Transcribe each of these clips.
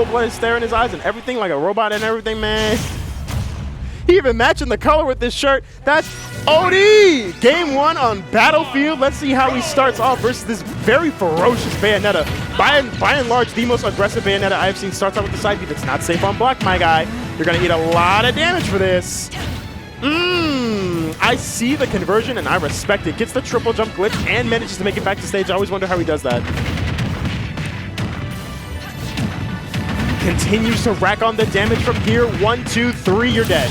cold-blooded stare in his eyes and everything, like a robot and everything, man. He even matching the color with this shirt. That's OD! Game 1 on Battlefield. Let's see how he starts off versus this very ferocious Bayonetta. By and large, the most aggressive Bayonetta I've seen starts out with the side B. That's not safe on block, my guy. You're going to eat a lot of damage for this. I see the conversion, and I respect it. Gets the triple jump glitch and manages to make it back to stage. I always wonder how he does that. Continues to rack on the damage from here. 1, 2, 3, you're dead.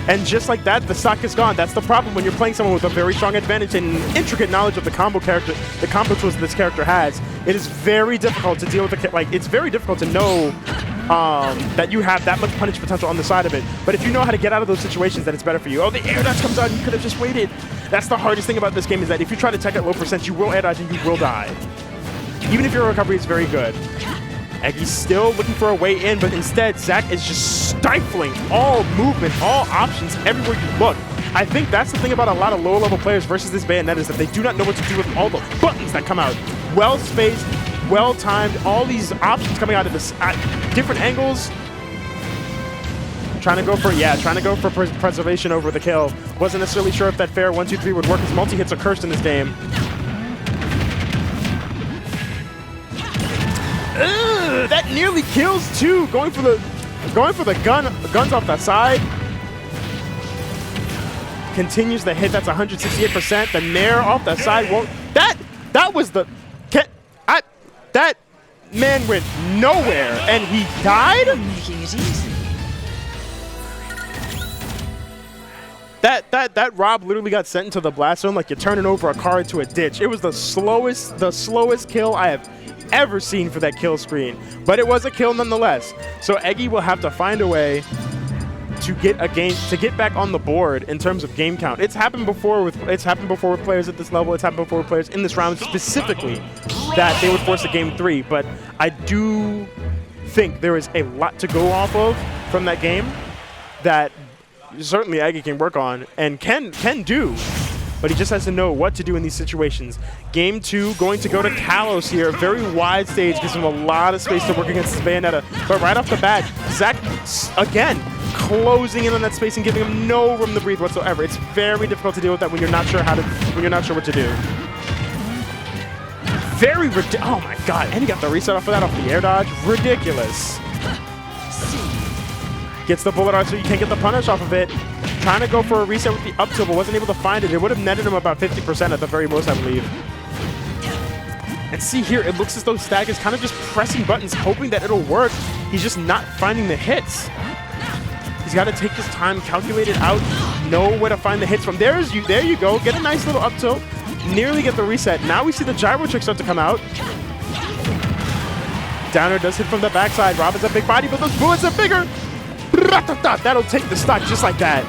And just like that, the stock is gone. That's the problem when you're playing someone with a very strong advantage and intricate knowledge of the combo tools this character has. It is very difficult to deal with it's very difficult to know that you have that much punish potential on the side of it. But if you know how to get out of those situations, then it's better for you. Oh, the air dodge comes out, you could have just waited. That's the hardest thing about this game, is that if you try to tech at low percent, you will air dodge and you will die. Even if your recovery is very good. Eggie's still looking for a way in, but instead, Zack is just stifling all movement, all options, everywhere you look. I think that's the thing about a lot of lower-level players versus this Bayonetta, is that they do not know what to do with all the buttons that come out. Well-spaced, well-timed, all these options coming out of this at different angles. Trying to go for preservation over the kill. Wasn't necessarily sure if that fair 1, 2, 3 would work, as multi-hits are cursed in this game. That nearly kills too. Going for the guns off that side. Continues the hit. That's 168%. The nair off that side won't. That was the. That man went nowhere and he died. Making it easy. That R.O.B literally got sent into the blast zone like you're turning over a car into a ditch. It was the slowest kill I have ever seen for that kill screen, but it was a kill nonetheless. So Eggie will have to find a way to get back on the board in terms of game count. It's happened before with players at this level. It's happened before with players in this round specifically, that they would force a game 3. But I do think there is a lot to go off of from that game that certainly Eggie can work on and can do. But he just has to know what to do in these situations. Game 2 going to go to Kalos here. Very wide stage, gives him a lot of space to work against this Bayonetta. But right off the bat, Zack, again, closing in on that space and giving him no room to breathe whatsoever. It's very difficult to deal with that when you're not sure what to do. Very ridiculous. Oh my god, and he got the reset off of that, off the air dodge. Ridiculous. Gets the bullet arc so you can't get the punish off of it. Trying to go for a reset with the up tilt, but wasn't able to find it. It would have netted him about 50% at the very most, I believe. And see here, it looks as though Stag is kind of just pressing buttons, hoping that it'll work. He's just not finding the hits. He's got to take his time, calculate it out, know where to find the hits from. There you go. Get a nice little up tilt. Nearly get the reset. Now we see the gyro trick start to come out. Downer does hit from the backside. R.O.B is a big body, but those bullets are bigger. That'll take the stock just like that.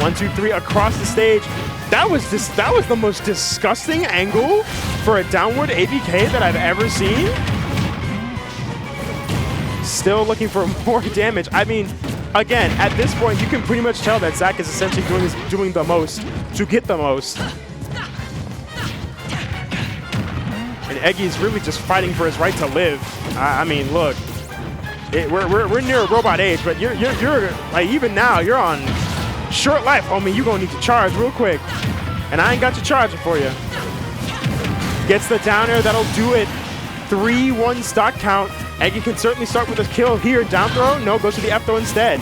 1, 2, 3 across the stage. That was the most disgusting angle for a downward ABK that I've ever seen. Still looking for more damage. I mean, again, at this point, you can pretty much tell that Zack is essentially doing the most to get the most. And Eggie is really just fighting for his right to live. I mean, look, we're near a robot age, but you're like, even now you're on short life, homie. You're gonna need to charge real quick, and I ain't got you charging for you. Gets the down air, that'll do it. 3-1 stock count. Eggie can certainly start with a kill here. Down throw, no, goes to the F throw instead.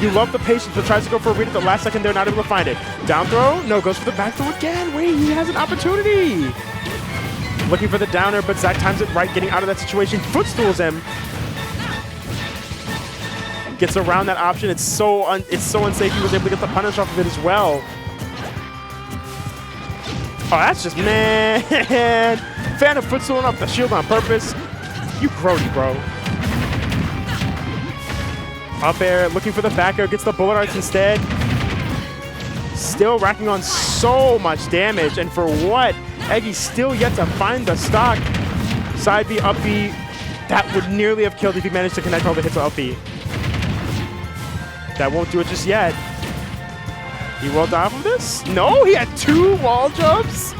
You love the patience, but tries to go for a read at the last second. They're not able to find it. Down throw, no, goes for the back throw again. Wait, he has an opportunity. Looking for the downer, but Zack times it right, getting out of that situation. Footstools him. Gets around that option. It's so unsafe. He was able to get the punish off of it as well. Oh, that's just, man. Phantom footstooling off the shield on purpose. You grody, bro. Up air, looking for the back air, gets the bullet arts instead. Still racking on so much damage, and for what? Eggie's still yet to find the stock. Side B, up B. That would nearly have killed if he managed to connect all the hits to up B. That won't do it just yet. He will die from this? No, he had 2 wall jumps?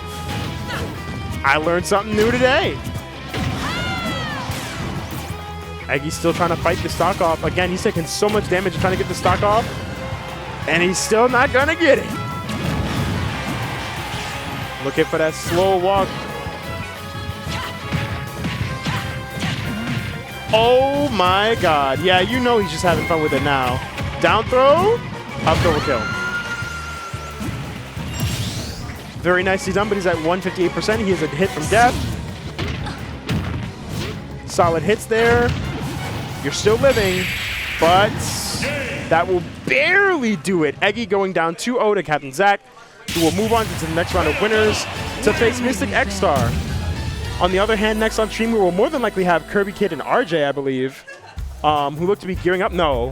I learned something new today. Eggie's still trying to fight the stock off. Again, he's taking so much damage trying to get the stock off, and he's still not gonna get it. Looking for that slow walk. Oh my God. Yeah, you know he's just having fun with it now. Down throw, up throw will kill. Very nicely done, but he's at 158%. He has a hit from death. Solid hits there. You're still living, but that will barely do it. Eggie going down 2-0 to CaptainZack, who will move on to the next round of winners to face Mystic X-Star. On the other hand, next on stream, we will more than likely have Kirby Kid and RJ, I believe, who look to be gearing up. No,